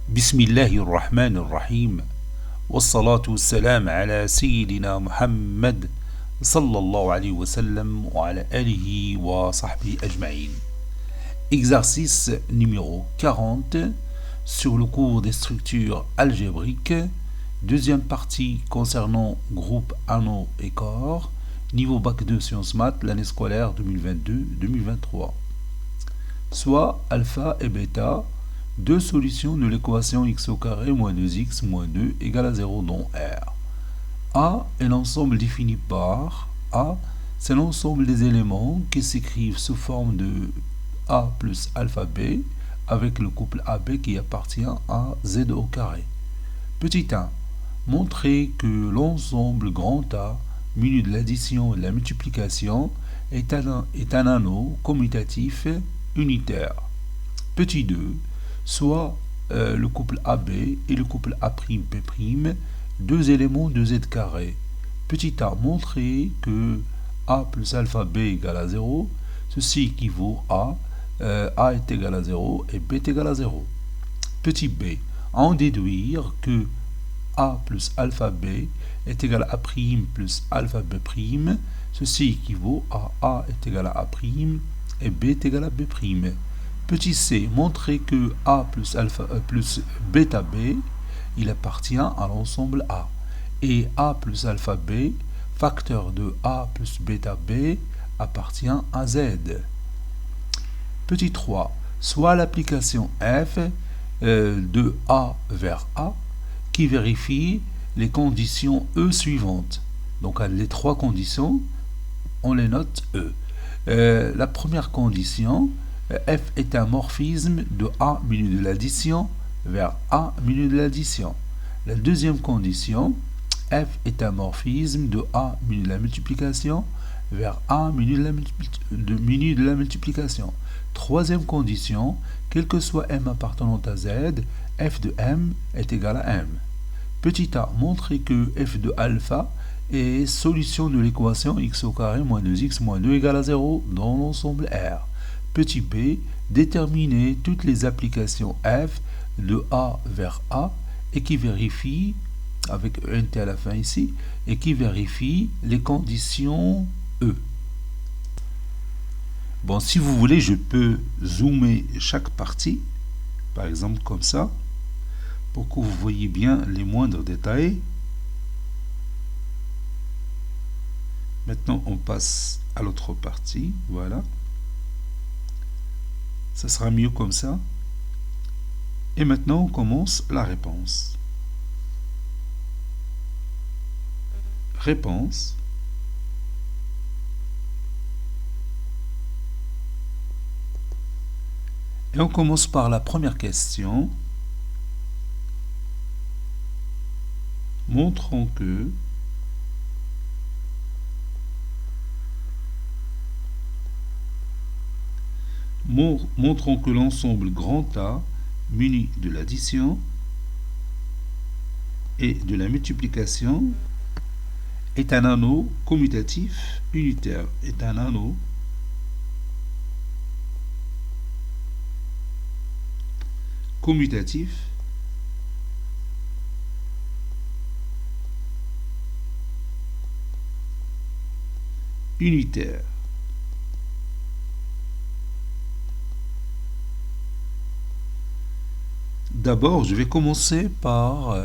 بسم الله الرحمن الرحيم والصلاة والسلام على سيدنا محمد صلى الله عليه وسلم وعلى آله وصحبه أجمعين. Exercice numéro 40 sur le cours des structures algébriques, deuxième partie concernant groupe anneaux et corps, niveau bac 2 sciences maths, l'année scolaire 2022-2023. Soit alpha et bêta, deux solutions de l'équation x au carré moins 2x moins 2 égale à 0 dont R. A est l'ensemble défini par A, c'est l'ensemble des éléments qui s'écrivent sous forme de A plus alpha B avec le couple AB qui appartient à Z au carré. Petit 1. Montrer que l'ensemble grand A, muni de l'addition et de la multiplication, est un anneau commutatif unitaire. Petit 2. Soit le couple AB et le couple A'P', deux éléments de Z carré. Petit a, montrer que A plus alpha B égale à 0, ceci équivaut à A est égal à 0 et B est égal à 0. Petit b, en déduire que A plus alpha B est égal à A' plus alpha B', ceci équivaut à A est égal à A' et B est égal à B'. Petit c, montrer que A plus alpha plus bêta B, il appartient à l'ensemble A. Et A plus alpha B, facteur de A plus bêta B, appartient à Z. Petit 3, soit l'application F de A vers A, qui vérifie les conditions E suivantes. Donc les trois conditions, on les note E. La première condition, F est un morphisme de A minu de l'addition vers A minu de l'addition. La deuxième condition, F est un morphisme de A minu de la multiplication vers A minu de la multiplication. Troisième condition, quel que soit M appartenant à Z, F de M est égal à M. Petit a, montrer que F de alpha est solution de l'équation x au carré moins 2x moins 2 égale à 0 dans l'ensemble R. Petit b, déterminer toutes les applications f de A vers A et qui vérifie, avec ENT à la fin ici, et qui vérifie les conditions E. Bon, si vous voulez, je peux zoomer chaque partie, par exemple comme ça, pour que vous voyez bien les moindres détails. Maintenant, on passe à l'autre partie, voilà. Ça sera mieux comme ça. Et maintenant, on commence la réponse. Réponse. Et on commence par la première question. Montrons que l'ensemble grand A muni de l'addition et de la multiplication est un anneau commutatif unitaire. Est un anneau commutatif unitaire. D'abord, je vais commencer par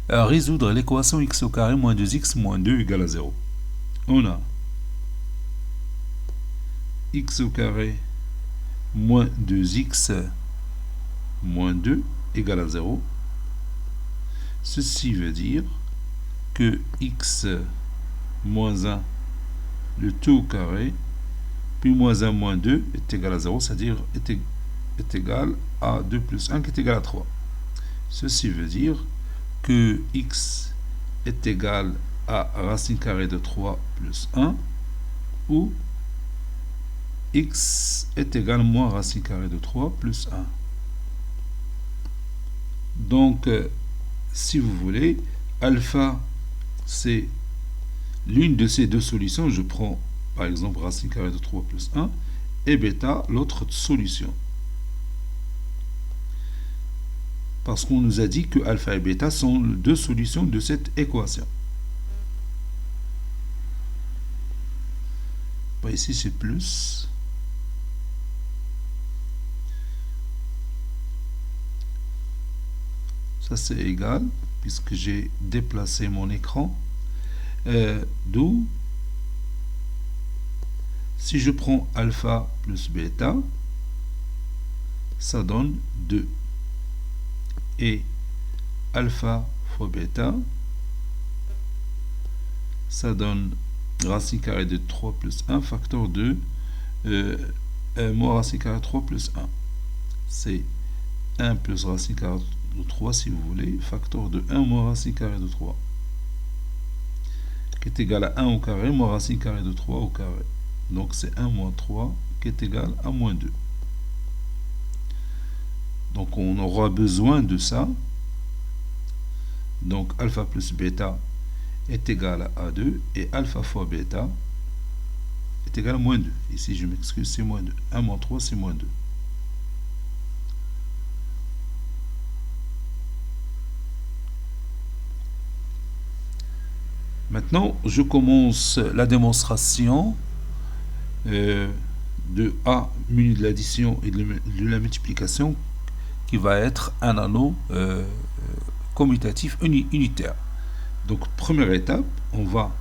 résoudre l'équation x au carré moins 2x moins 2 égale à 0. On a x au carré moins 2x moins 2 égale à 0. Ceci veut dire que x moins 1, le tout au carré, puis moins 1 moins 2 est égal à 0, c'est-à-dire est égal à 2 plus 1 qui est égal à 3. Ceci veut dire que x est égal à racine carrée de 3 plus 1 ou x est égal à moins racine carrée de 3 plus 1. Donc, si vous voulez, alpha, c'est l'une de ces deux solutions. Je prends par exemple racine carrée de 3 plus 1 et bêta, l'autre solution. parce qu'on nous a dit que alpha et bêta sont deux solutions de cette équation. Bon, ici c'est plus. Ça c'est égal, puisque j'ai déplacé mon écran. D'où, si je prends alpha plus bêta, ça donne 2. Et alpha fois bêta, ça donne racine carrée de 3 plus 1, facteur de moins racine carrée de 3 plus 1. C'est 1 plus racine carrée de 3, si vous voulez, facteur de 1 moins racine carrée de 3, qui est égal à 1 au carré moins racine carrée de 3 au carré. Donc c'est 1 moins 3 qui est égal à moins 2. Donc on aura besoin de ça. Donc alpha plus bêta est égal à 2 et alpha fois bêta est égal à moins 2. Ici je m'excuse, c'est moins 2. 1 moins 3 c'est moins 2. Maintenant, je commence la démonstration de A muni de l'addition et de la multiplication, qui va être un anneau commutatif unitaire. Donc, première étape, on va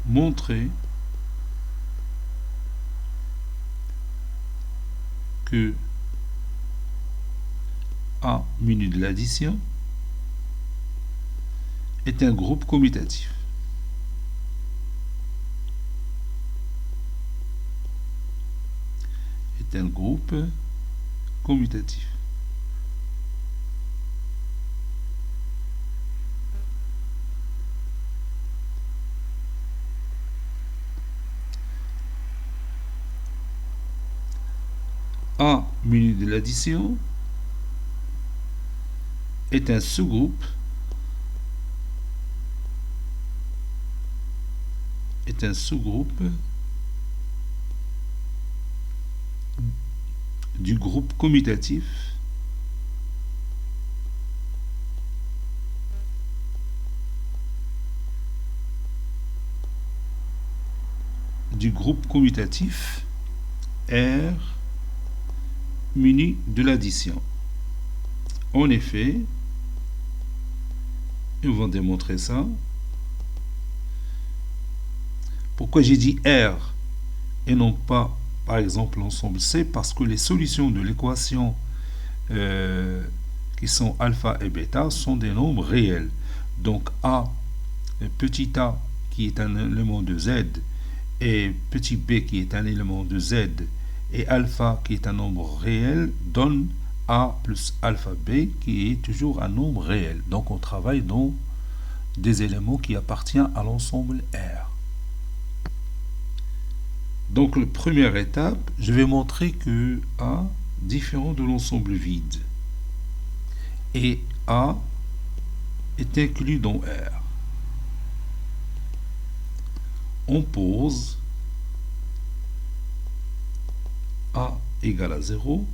montrer que A muni de l'addition est un groupe commutatif. Est un groupe commutatif. A muni de l'addition est un sous-groupe du groupe commutatif R muni de l'addition. En effet, nous allons démontrer ça. Pourquoi j'ai dit R et non pas, par exemple, l'ensemble C? Parce que les solutions de l'équation qui sont alpha et bêta sont des nombres réels. Donc A, petit a qui est un élément de Z, et petit b qui est un élément de Z, et alpha qui est un nombre réel, donne A plus alpha b qui est toujours un nombre réel. Donc on travaille dans des éléments qui appartiennent à l'ensemble R. Donc la première étape, je vais montrer que A est différent de l'ensemble vide. Et A est inclus dans R. On pose A égale à 0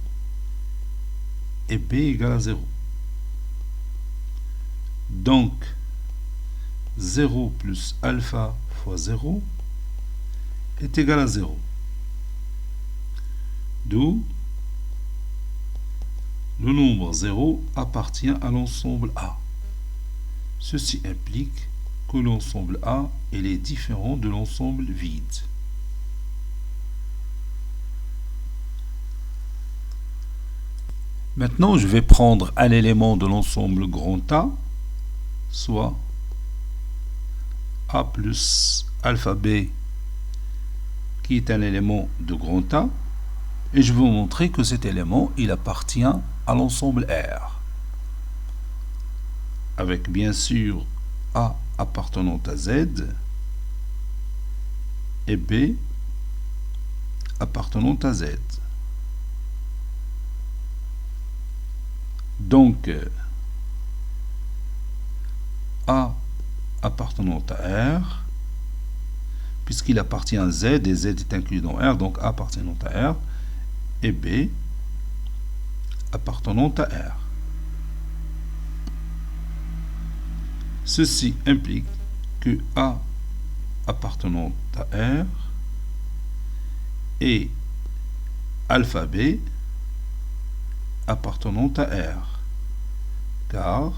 et B égale à 0. Donc 0 plus alpha fois 0 est égal à 0. D'où le nombre 0 appartient à l'ensemble A. Ceci implique que l'ensemble A est différent de l'ensemble vide. Maintenant, je vais prendre un élément de l'ensemble grand A, soit A plus alpha B, qui est un élément de grand A, et je vais vous montrer que cet élément, il appartient à l'ensemble R, avec bien sûr A appartenant à Z et B appartenant à Z. Donc, A appartenant à R, puisqu'il appartient à Z et Z est inclus dans R, donc A appartenant à R, et B appartenant à R. Ceci implique que A appartenant à R est alpha B appartenant à R, car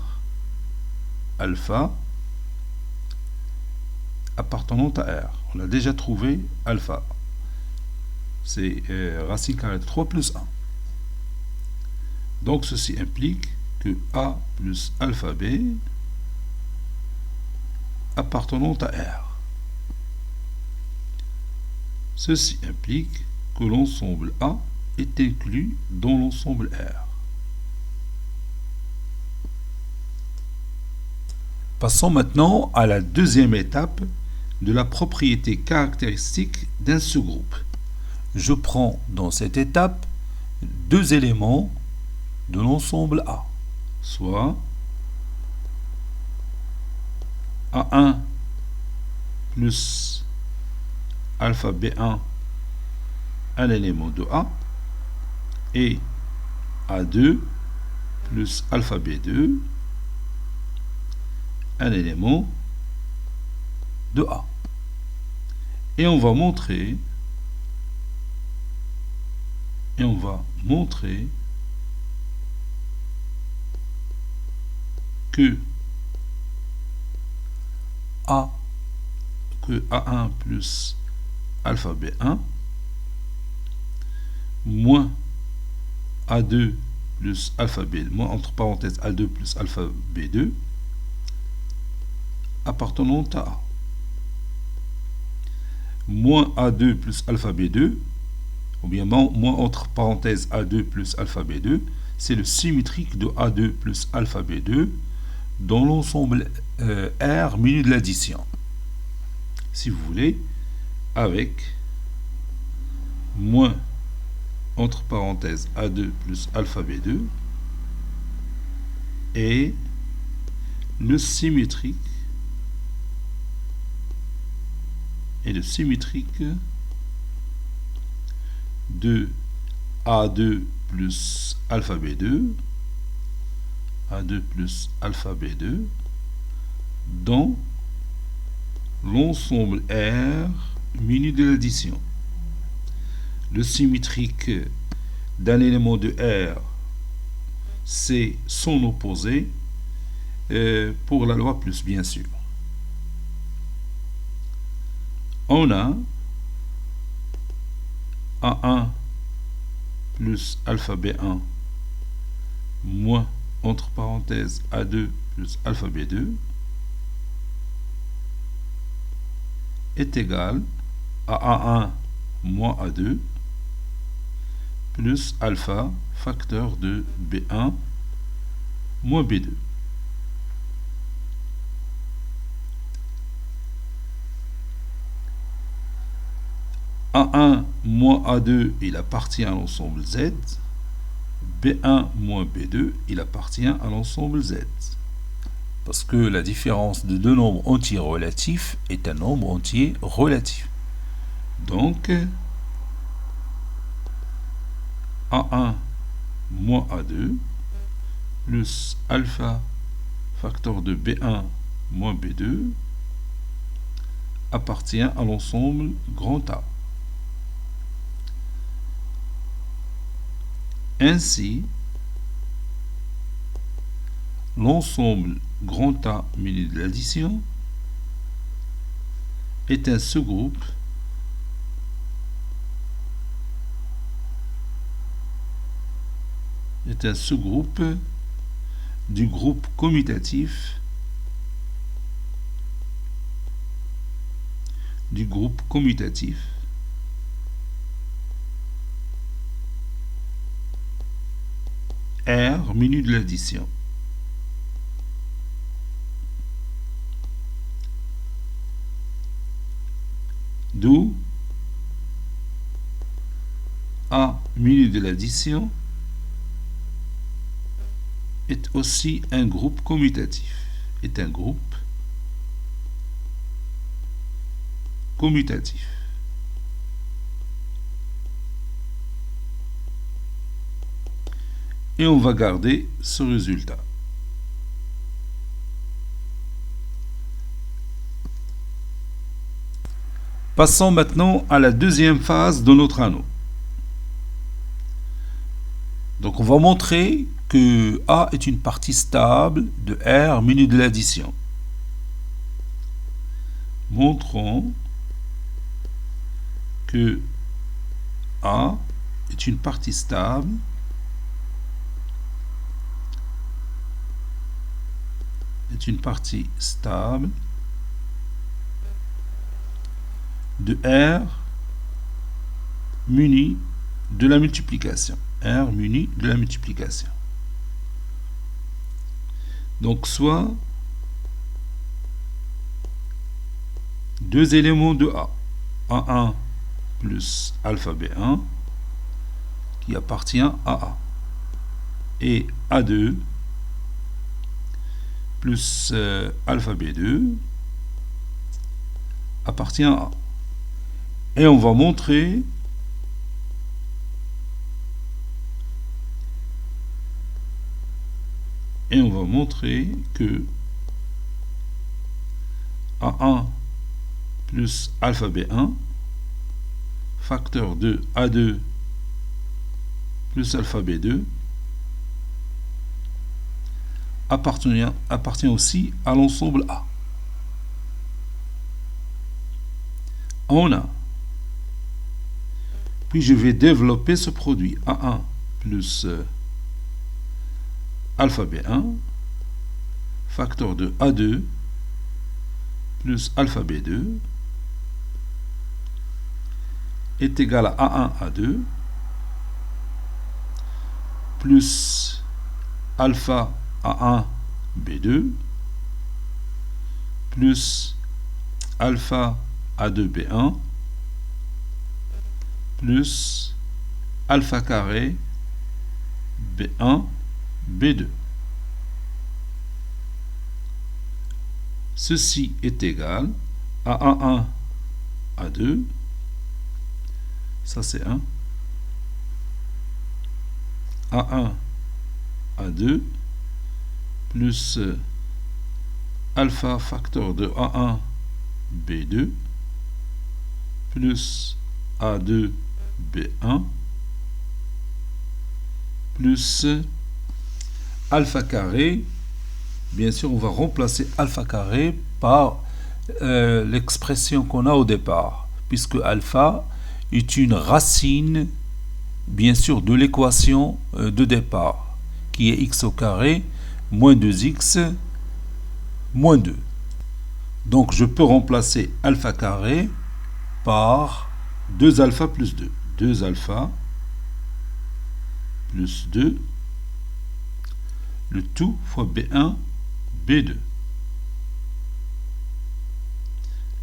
alpha appartenant à R. On a déjà trouvé alpha. C'est racine carrée de 3 plus 1. Donc ceci implique que A plus alpha B appartenant à R. Ceci implique que l'ensemble A est inclus dans l'ensemble R. Passons maintenant à la deuxième étape de la propriété caractéristique d'un sous-groupe. Je prends dans cette étape deux éléments de l'ensemble A, soit A1 plus alpha B1, un élément de A, et A2 plus alpha B2, un élément de A. Et on va montrer que A1 plus alpha B1 moins A2 plus alpha B, moins entre parenthèses A2 plus alpha B2 appartenant à A. Moins A2 plus alpha B2, ou bien moins entre parenthèses A2 plus alpha B2, c'est le symétrique de A2 plus alpha B2 dans l'ensemble R menu de l'addition. Si vous voulez, avec moins entre parenthèses A2 plus alpha B2 et le symétrique de A2 plus alpha B2 dans l'ensemble R muni de l'addition. Le symétrique d'un élément de R, c'est son opposé pour la loi plus, bien sûr. On a A1 plus alpha B1 moins entre parenthèses A2 plus alpha B2 est égal à A1 moins A2 plus alpha facteur de B1 moins B2. A1 moins A2, il appartient à l'ensemble Z. B1 moins B2, il appartient à l'ensemble Z. Parce que la différence de deux nombres entiers relatifs est un nombre entier relatif. Donc, A1 moins A2 plus alpha facteur de B1 moins B2 appartient à l'ensemble grand A. Ainsi, l'ensemble grand A muni de l'addition est un sous-groupe du groupe commutatif R menu de l'addition. D'où A menu de l'addition est aussi un groupe commutatif. et on va garder ce résultat. Passons maintenant à la deuxième phase de notre anneau. Donc on va montrer que A est une partie stable de R muni de l'addition. Montrons que A est une partie stable de R muni de la multiplication. R muni de la multiplication. Donc soit deux éléments de A, A1 plus alpha B1 qui appartient à A, et A2 plus alpha B2 appartient à A. Et on va montrer que A1 plus alpha B1 facteur de A2 plus alpha B2 appartient aussi à l'ensemble A. On a. Puis je vais développer ce produit A1 plus alpha B1 facteur de A2 plus alpha B2 est égal à A1 A2 plus alpha A1 B2 plus alpha A2 B1 plus alpha carré B1 B2. Ceci est égal à A1 A2, ça c'est 1, A1 A2 plus alpha facteur de A1 B2 plus A2 B1 plus alpha carré. Bien sûr, on va remplacer alpha carré par l'expression qu'on a au départ, puisque alpha est une racine, bien sûr, de l'équation de départ, qui est x au carré moins 2x moins 2. Donc, je peux remplacer alpha carré par 2 alpha plus 2. 2 alpha plus 2, le tout fois B1, B2.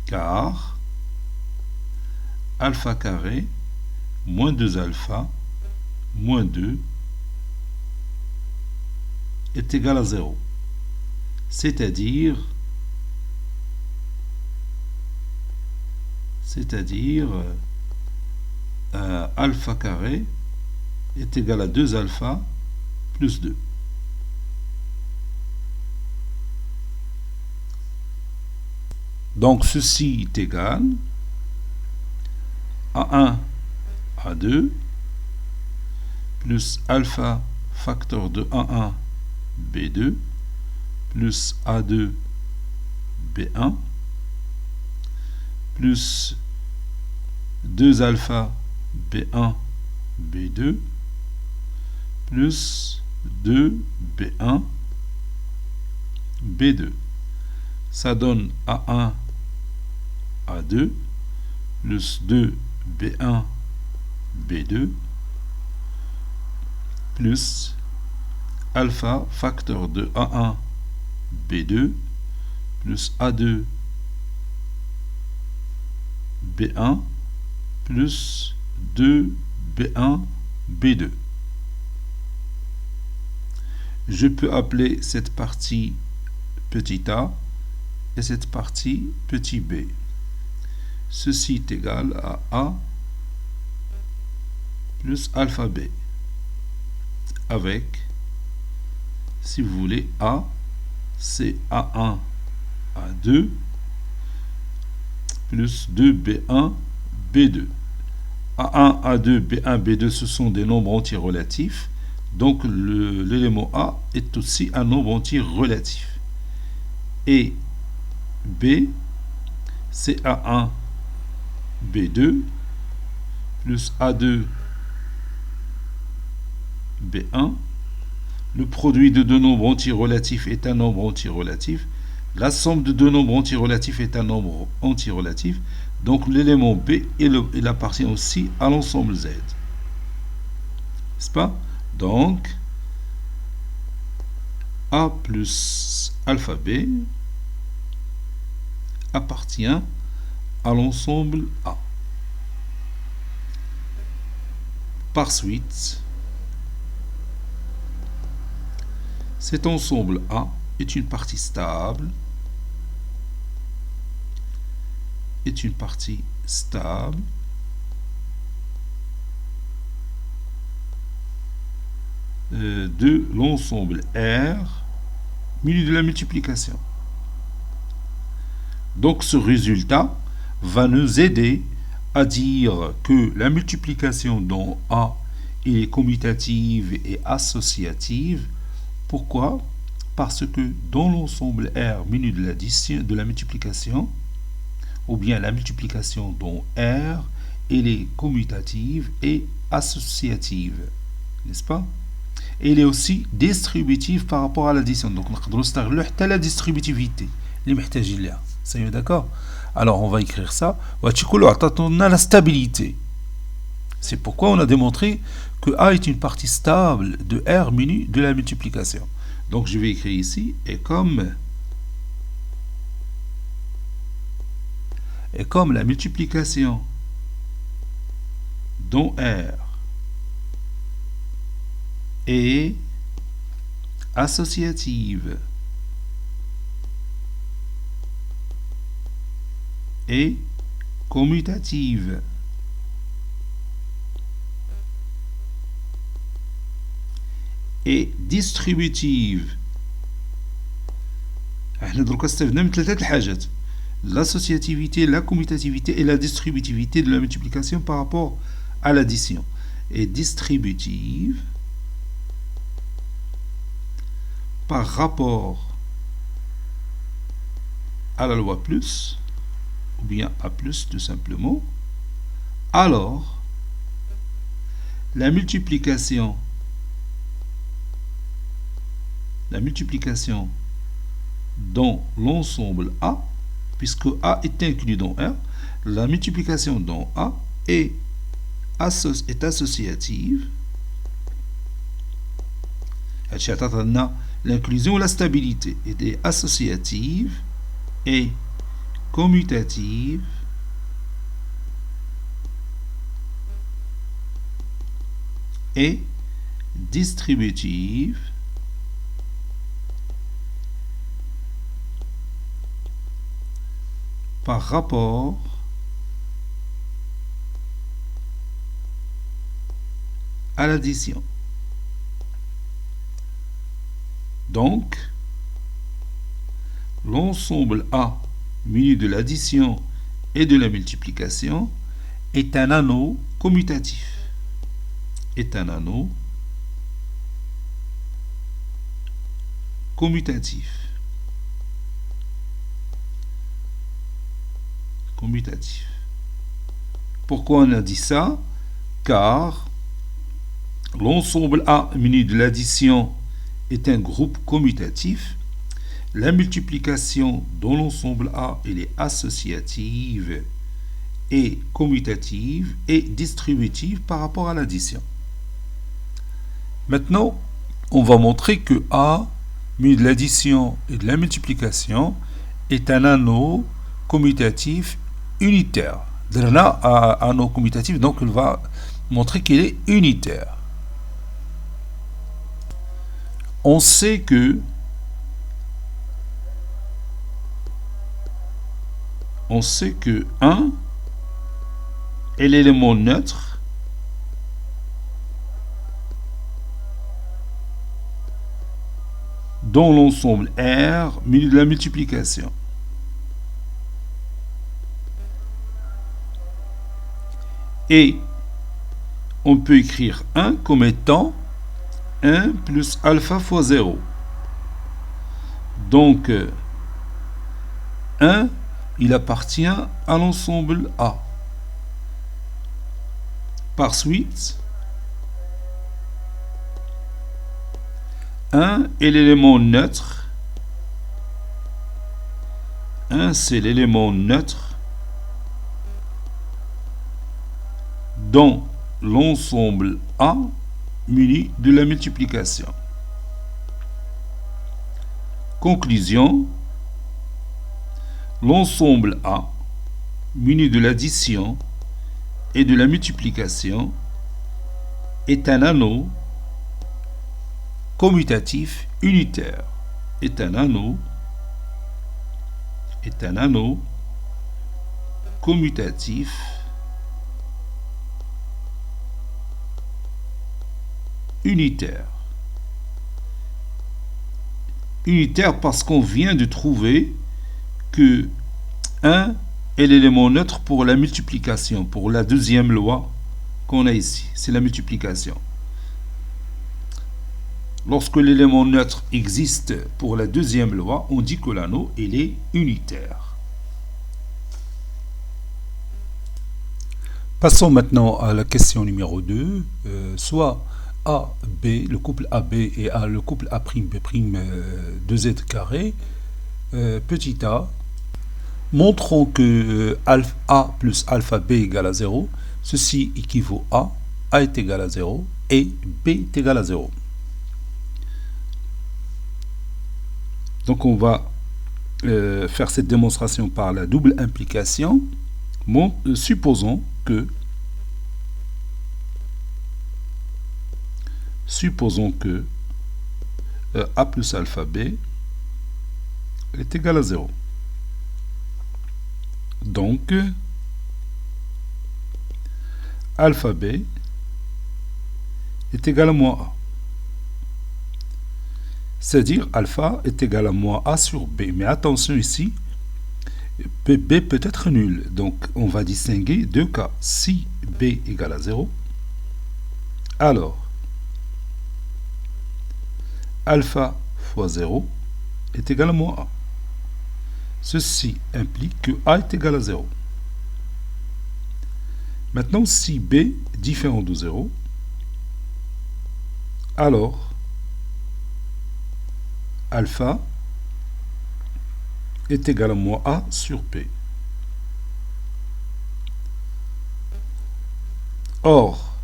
Car alpha carré moins 2 alpha moins 2 est égal à 0. C'est-à-dire alpha carré est égal à 2 alpha plus 2. Donc ceci est égal à 1 à 2 plus alpha facteur de A1 B2 plus A2 B1 plus 2 alpha B1 B2 plus 2 B1 B2. Ça donne A1 A2 plus 2 B1 B2 plus alpha facteur de A1 B2 plus A2 B1 plus 2 B1 B2. Je peux appeler cette partie petit a et cette partie petit b. Ceci est égal à A plus alpha b avec si vous voulez, A, c'est A1, A2, plus 2B1, B2. A1, A2, B1, B2, ce sont des nombres entiers relatifs. Donc l'élément A est aussi un nombre entier relatif. Et B, c'est A1, B2, plus A2, B1. Le produit de deux nombres entiers relatifs est un nombre entier relatif. La somme de deux nombres entiers relatifs est un nombre entier relatif. Donc l'élément B, il appartient aussi à l'ensemble Z. N'est-ce pas? Donc, A plus alpha B appartient à l'ensemble A. Par suite, cet ensemble A est une partie stable, de l'ensemble R muni de la multiplication. Donc ce résultat va nous aider à dire que la multiplication dans A est commutative et associative. Pourquoi? Parce que dans l'ensemble R muni de la multiplication, ou bien la multiplication dans R, elle est commutative et associative. N'est-ce pas? Elle est aussi distributive par rapport à l'addition. Donc, on peut la distributivité. C'est d'accord? Alors, on va écrire ça. On a la stabilité. C'est pourquoi on a démontré que A est une partie stable de R muni de la multiplication. Donc, je vais écrire ici, et comme la multiplication dans R est associative et commutative et distributive. احنا درك استخدمنا ثلاثه الحاجات: l'associativité, la commutativité et la distributivité de la multiplication par rapport à l'addition. Et distributive par rapport à la loi plus, ou bien à plus tout simplement, alors la multiplication dans l'ensemble A, puisque A est inclus dans R, la multiplication dans A est associative. L'inclusion ou la stabilité est associative et commutative et distributive par rapport à l'addition. Donc, l'ensemble A muni de l'addition et de la multiplication est un anneau commutatif. Est un anneau commutatif. Pourquoi on a dit ça? Car l'ensemble A muni de l'addition est un groupe commutatif. La multiplication dans l'ensemble A, elle est associative et commutative et distributive par rapport à l'addition. Maintenant, on va montrer que A muni de l'addition et de la multiplication est un anneau commutatif unitaire. Derna un anneau commutatif, donc il va montrer qu'il est unitaire. On sait que on sait que 1 est l'élément neutre dans l'ensemble R muni de la multiplication. Et on peut écrire 1 comme étant 1 plus alpha fois 0. Donc 1, il appartient à l'ensemble A. Par suite, 1 est l'élément neutre. 1, c'est l'élément neutre dans l'ensemble A muni de la multiplication. Conclusion, l'ensemble A muni de l'addition et de la multiplication est un anneau commutatif unitaire. Est un anneau commutatif unitaire. Unitaire parce qu'on vient de trouver que 1 est l'élément neutre pour la multiplication, pour la deuxième loi qu'on a ici, c'est la multiplication. Lorsque l'élément neutre existe pour la deuxième loi, on dit que l'anneau il est unitaire. Passons maintenant à la question numéro 2. Soit A, B, le couple AB et A, le couple A', B', 2Z carré, petit a, montrons que A plus alpha B égale à 0. Ceci équivaut à A est égal à 0 et B est égal à 0. Donc on va faire cette démonstration par la double implication. Supposons que A plus alpha B est égal à 0. Donc, alpha B est égal à moins A. C'est-à-dire alpha est égal à moins A sur B. Mais attention ici, B peut être nul. Donc, on va distinguer deux cas. Si B égale à 0, alors alpha fois 0 est égal à moins A. Ceci implique que A est égal à 0. Maintenant, si B est différent de 0, alors alpha est égal à moins A sur B. Or,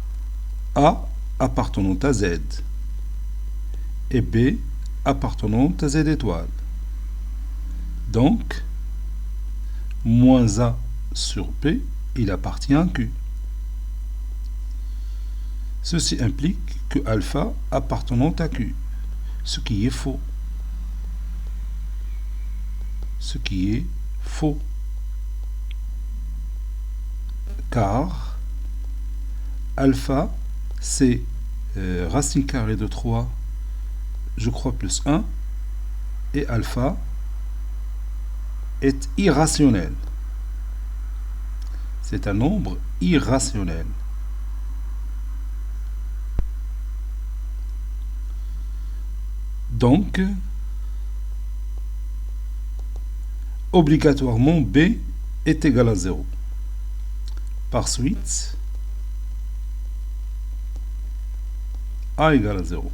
A appartenant à Z et B appartenant à Z étoile. Donc, moins A sur P, il appartient à Q. Ceci implique que alpha appartenant à Q, ce qui est faux. Ce qui est faux. Car alpha, c'est racine carrée de 3, je crois, plus 1, et alpha est irrationnel. C'est un nombre irrationnel. Donc, obligatoirement, B est égal à 0. Par suite, A égale à 0.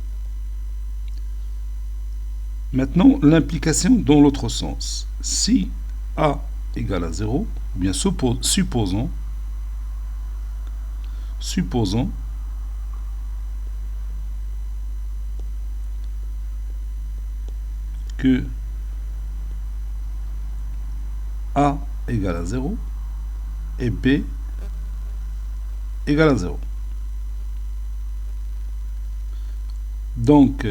Maintenant, l'implication dans l'autre sens. Si A égale à 0, ou bien supposons que A égale à 0 et B égale à 0. Donc,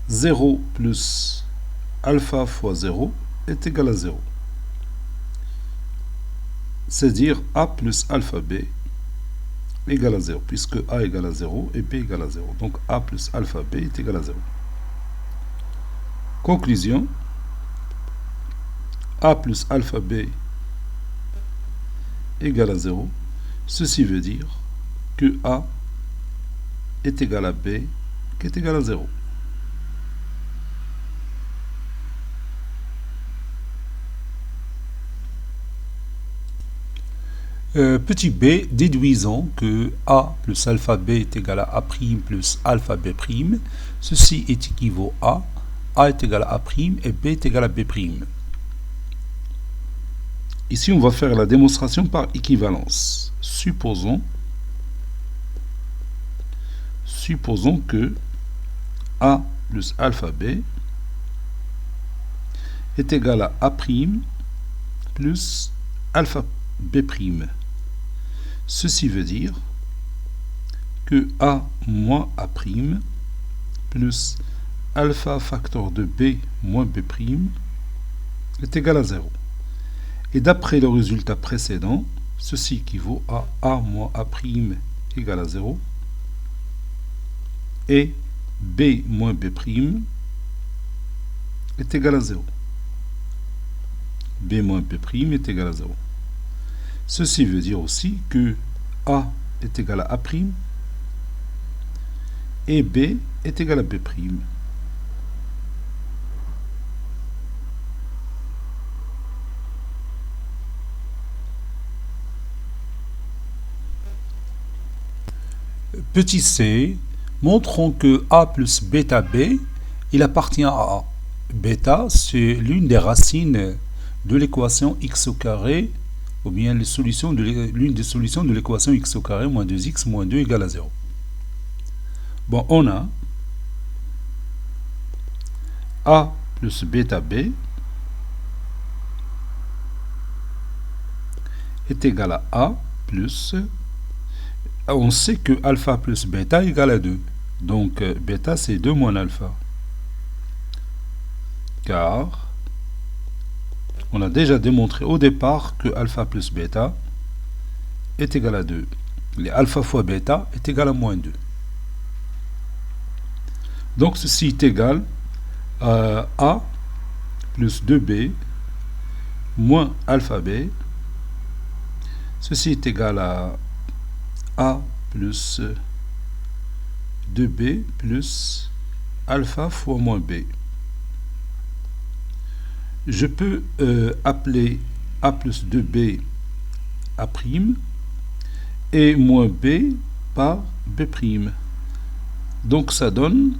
0 plus alpha fois 0 est égal à 0. C'est-à-dire A plus alpha B égale à 0, puisque A égale à 0 et B égale à 0. Donc A plus alpha B est égal à 0. Conclusion, A plus alpha B égale à 0. Ceci veut dire que A est égal à B qui est égal à 0. Petit b, déduisons que A plus alpha B est égal à A' plus alpha B'. Ceci est équivaut à A est égal à A' et B est égal à B'. Ici, on va faire la démonstration par équivalence. Supposons que A plus alpha B est égal à A' plus alpha B'. Ceci veut dire que A moins A' plus alpha facteur de B moins B' est égal à 0. Et d'après le résultat précédent, ceci équivaut à A moins A' égale à 0 et B moins B' est égal à 0. B moins B' est égal à 0. Ceci veut dire aussi que A est égal à A' et B est égal à B'. Petit c, montrons que A plus bêta B, il appartient à A. Bêta, c'est l'une des racines de l'équation x au carré, ou bien l'une des solutions de l'équation x au carré moins 2x moins 2 égale à 0. Bon, on a A plus bêta B est égal à A plus... On sait que alpha plus bêta égale à 2. Donc, bêta, c'est 2 moins alpha. Car, on a déjà démontré au départ que alpha plus bêta est égal à 2. Les alpha fois bêta est égal à moins 2. Donc, ceci est égal à A plus 2B moins alpha B. Ceci est égal à A plus 2B plus alpha fois moins B. Je peux appeler A plus 2B A' et moins B par B'. Donc ça donne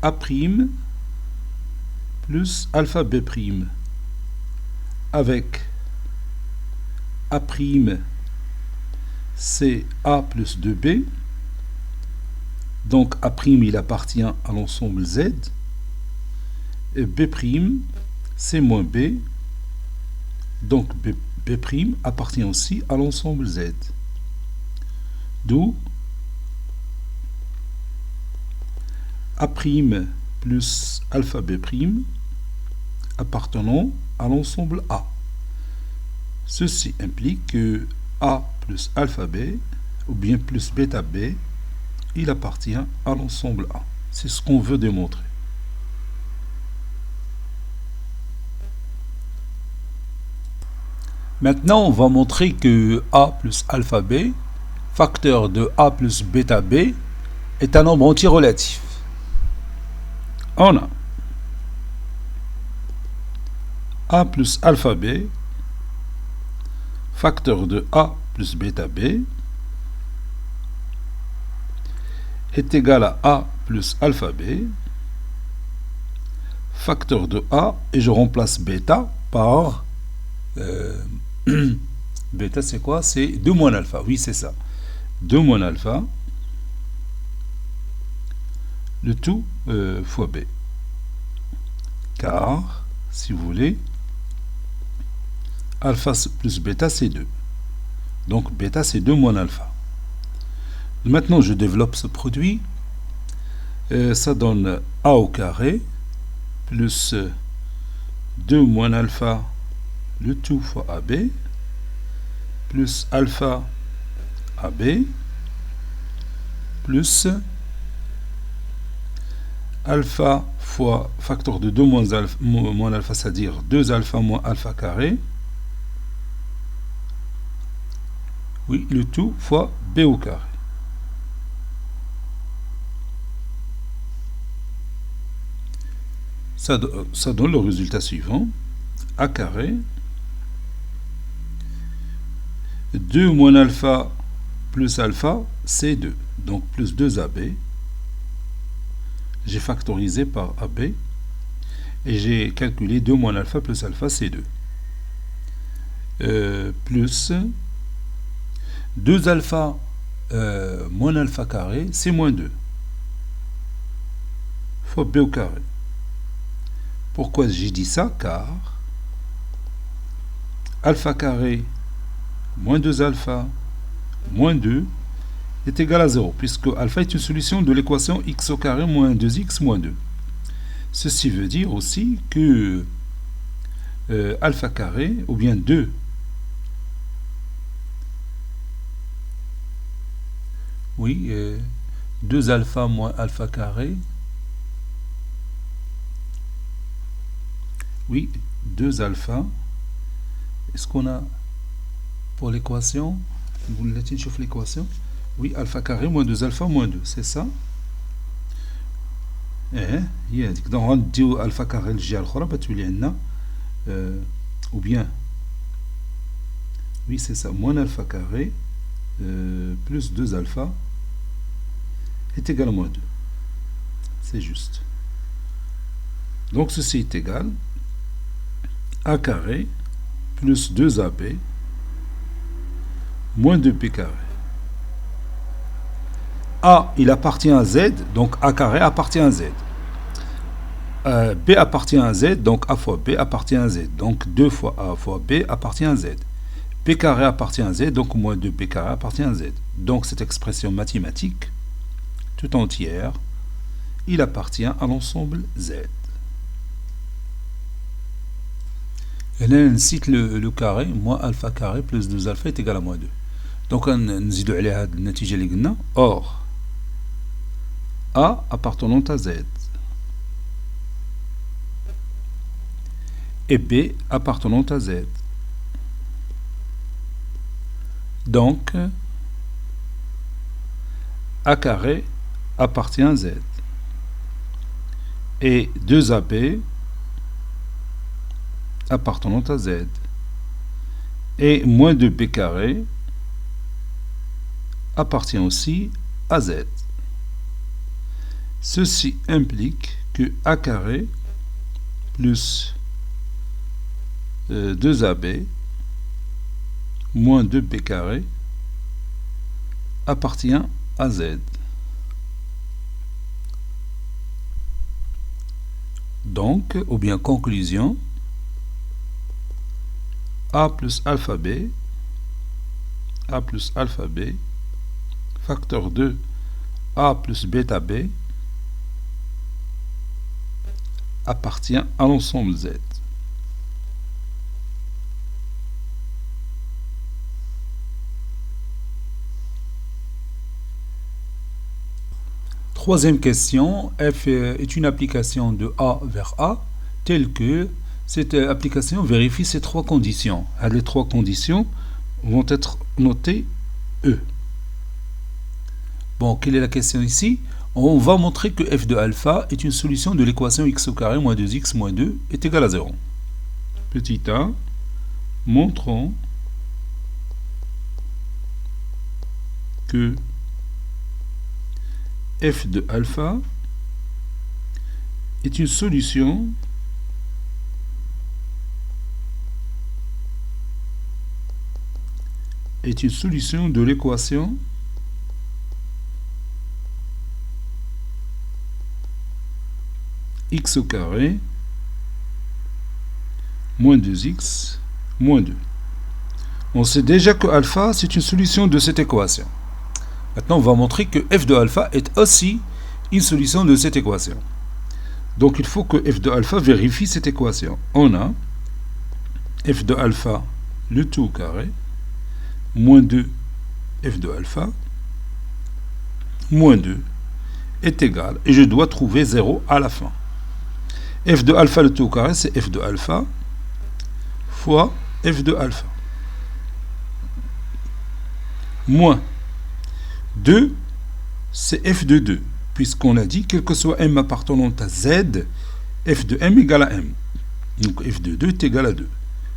A' plus alpha B' avec A' c'est A plus 2B. Donc A' il appartient à l'ensemble Z. Et B' c'est moins B. Donc B' appartient aussi à l'ensemble Z. D'où A' plus alpha B' appartenant à l'ensemble A. Ceci implique que A plus alpha B, ou bien plus bêta B, il appartient à l'ensemble A. C'est ce qu'on veut démontrer. Maintenant, on va montrer que A plus alpha B, facteur de A plus bêta B, est un nombre entier relatif. On a A plus alpha B, facteur de A plus bêta B, est égal à A plus alpha B, facteur de A, et je remplace bêta par... bêta c'est quoi? C'est 2 moins alpha, oui c'est ça. 2 moins alpha, le tout fois B. Car, si vous voulez, alpha plus bêta c'est 2. Donc bêta c'est 2 moins alpha. Maintenant je développe ce produit. Ça donne A au carré plus 2 moins alpha le tout fois AB plus alpha AB plus alpha fois facteur de 2 moins alpha, c'est-à-dire 2 alpha moins alpha carré. Oui, le tout fois B au carré. Ça donne le résultat suivant. A carré 2 moins alpha plus alpha, c'est 2. Donc plus 2AB. J'ai factorisé par AB. Et j'ai calculé 2 moins alpha plus alpha, c'est 2. Plus 2 alpha moins alpha carré, c'est moins 2. Fois B au carré. Pourquoi j'ai dit ça? Car alpha carré moins 2 alpha moins 2 est égal à 0, puisque alpha est une solution de l'équation x au carré moins 2x moins 2. Ceci veut dire aussi que alpha carré, ou bien 2, oui, 2 alpha moins alpha carré, oui, 2 alpha, est-ce qu'on a pour l'équation, vous l'avez chauffe l'équation, oui, alpha carré moins 2 alpha moins 2, c'est ça. Donc on dit alpha carré الجهة الأخرى بتولي عندنا ou bien oui c'est ça, moins alpha carré plus 2 alpha est égal à moins 2, c'est juste. Donc ceci est égal a carré plus 2ab moins 2b carré. A, il appartient à Z, donc A carré appartient à Z. B appartient à Z, donc A fois B appartient à Z. Donc 2 fois A fois B appartient à Z. P carré appartient à Z, donc moins 2B carré appartient à Z. Donc cette expression mathématique, tout entière, il appartient à l'ensemble Z. Et là, on cite le carré, moins alpha carré plus 2 alpha est égal à moins 2. Donc on نزيدو عليها هاد النتيجة اللي قلنا. Or, A appartenant à Z et B appartenant à Z. Donc, A carré appartient à Z et 2AB appartenant à Z et moins 2B carré appartient aussi à Z. Ceci implique que A carré plus 2AB moins 2B carré appartient à Z. Donc, ou bien conclusion, A plus alpha B, A plus alpha B, facteur 2, A plus bêta B, appartient à l'ensemble Z. Troisième question, F est une application de A vers A, telle que cette application vérifie ces trois conditions. Les trois conditions vont être notées E. Bon, quelle est la question ici? On va montrer que f de alpha est une solution de l'équation x au carré moins 2x moins 2 est égal à 0. Petit a, montrons que f de alpha est une solution de l'équation x au carré moins 2x moins 2. On sait déjà que alpha c'est une solution de cette équation. Maintenant on va montrer que f de alpha est aussi une solution de cette équation. Donc il faut que f de alpha vérifie cette équation. On a f de alpha le tout au carré moins 2 f de alpha moins 2 est égal, et je dois trouver 0 à la fin. F de alpha le tout au carré, c'est f de alpha fois f de alpha. Moins 2, c'est f de 2, puisqu'on a dit, quel que soit m appartenant à z, f de m égale à m. Donc f de 2 est égal à 2,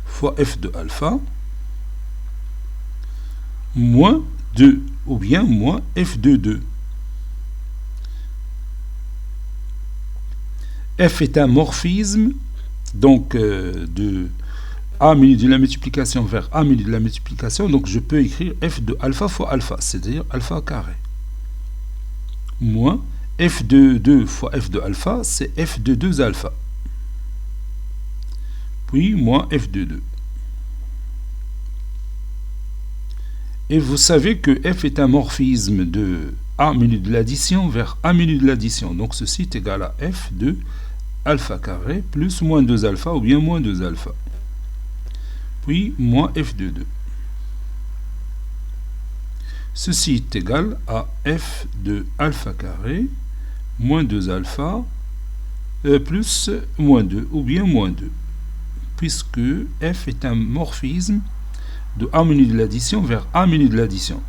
fois f de alpha, moins 2, ou bien moins f de 2. F est un morphisme, donc de A minus de la multiplication vers A minus de la multiplication, donc je peux écrire f de alpha fois alpha, c'est-à-dire alpha carré. Moins f de 2 fois f de alpha, c'est f de 2 alpha. Puis moins f de 2. Et vous savez que f est un morphisme de A minus de l'addition vers A minus de l'addition. Donc ceci est égal à f de alpha carré plus moins 2 alpha ou bien moins 2 alpha. Puis moins f de 2. Ceci est égal à f de alpha carré moins 2 alpha plus moins 2 ou bien moins 2. Puisque f est un morphisme de A minus de l'addition vers A minus de l'addition.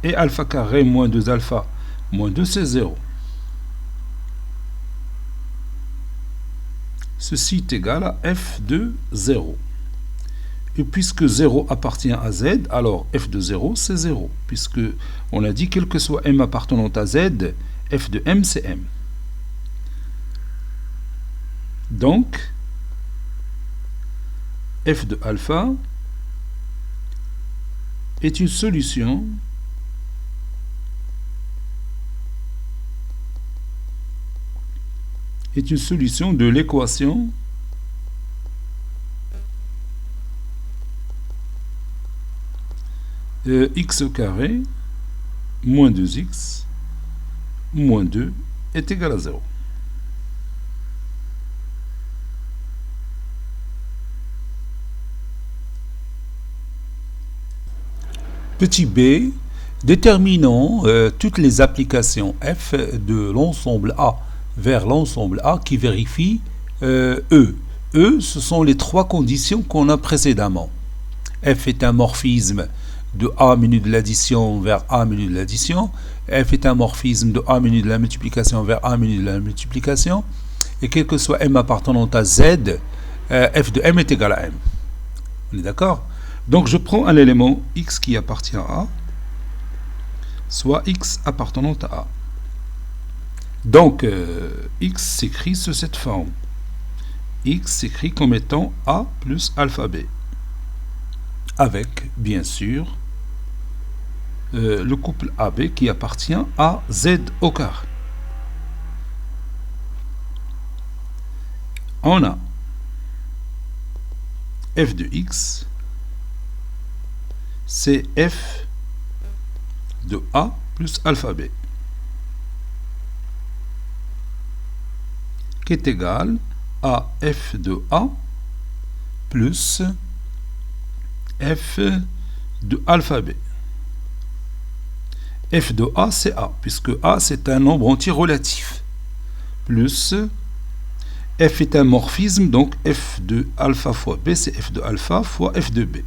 Et alpha carré moins 2 alpha moins 2, c'est 0. Ceci est égal à f de 0. Et puisque 0 appartient à z, alors f de 0, c'est 0. Puisque on a dit, quel que soit m appartenant à z, f de m, c'est m. Donc, f de alpha est une solution de l'équation x au carré moins 2x moins 2 est égal à 0. Petit b, déterminons toutes les applications f de l'ensemble A vers l'ensemble A qui vérifie E. E, ce sont les trois conditions qu'on a précédemment. F est un morphisme de A minus de l'addition vers A minus de l'addition. F est un morphisme de A minus de la multiplication vers A minus de la multiplication. Et quel que soit m appartenant à z, f de m est égal à m. On est d'accord? Donc je prends un élément x qui appartient à A, soit x appartenant à A. Donc x s'écrit sous cette forme. X s'écrit comme étant A plus alpha b. Avec, bien sûr, le couple AB qui appartient à Z au carré. On a f de x, c'est f de A plus alpha b, qui est égal à f de A plus f de alpha b. F de A, c'est A, puisque A, c'est un nombre entier relatif. Plus f est un morphisme, donc f de alpha fois b, c'est f de alpha fois f de b.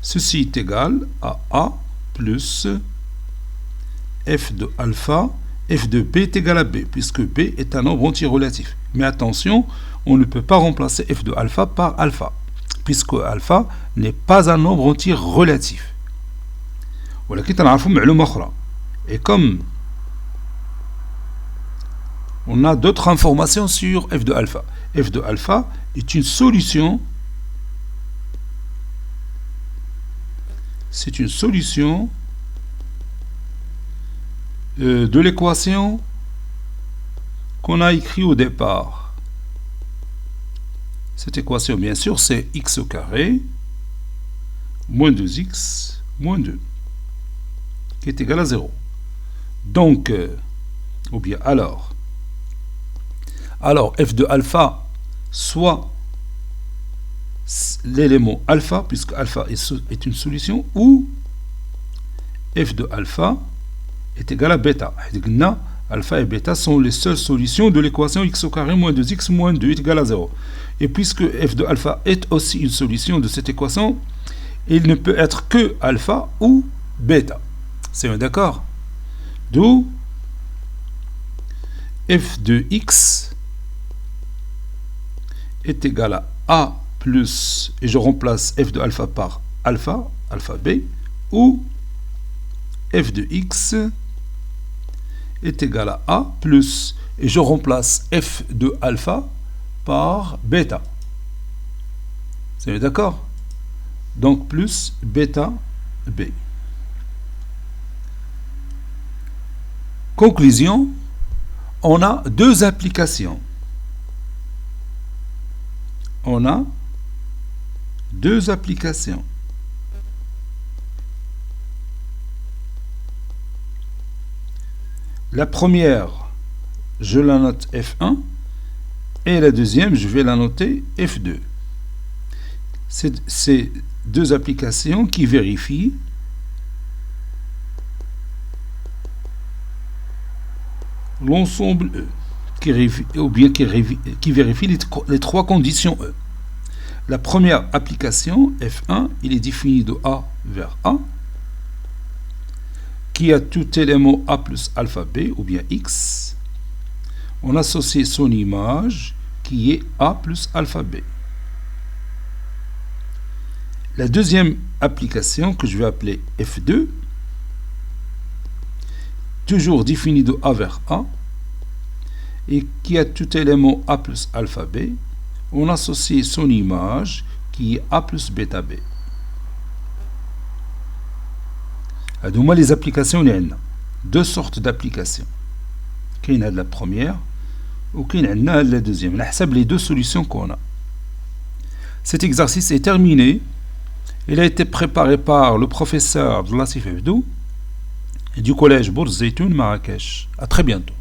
Ceci est égal à A plus f de alpha, f de b est égal à b, puisque b est un nombre entier relatif. Mais attention, on ne peut pas remplacer f de alpha par alpha, puisque alpha n'est pas un nombre entier relatif. Et comme on a d'autres informations sur f de alpha est une solution, c'est une solution de l'équation qu'on a écrite au départ. Cette équation, bien sûr, c'est x au carré moins 2x moins 2 qui est égal à 0. Donc, ou bien alors f de alpha, soit l'élément alpha, puisque alpha est une solution, ou f de alpha est égal à bêta. Alpha et bêta sont les seules solutions de l'équation x au carré moins 2x moins 2 est égal à 0. Et puisque f de alpha est aussi une solution de cette équation, il ne peut être que alpha ou bêta. C'est un d'accord? D'où f de x est égal à a plus, et je remplace f de alpha par alpha, alpha b, ou f de x est égal à a plus, et je remplace f de alpha par bêta. C'est d'accord? Donc plus bêta b. Conclusion, on a deux applications. On a deux applications. La première, je la note F1 et la deuxième, je vais la noter F2. C'est deux applications qui vérifient l'ensemble E, qui vérifie les trois conditions E. La première application, F1, il est défini de A vers A, qui a tout élément A plus alpha B, ou bien X. On associe son image, qui est A plus alpha B. La deuxième application, que je vais appeler F2, toujours définie de A vers A, et qui a tout élément A plus alpha B, on associe son image, qui est A plus bêta B. هذوما les applications اللي عندنا deux sortes d'applications. كاين هاد la première وكاين عندنا la deuxième على حسب les deux solutions qu'on a. Cet exercice est terminé. Il a été préparé par le professeur Abdel Latif Hebdou du collège Bourz Zeytoun Marrakech. À très bientôt.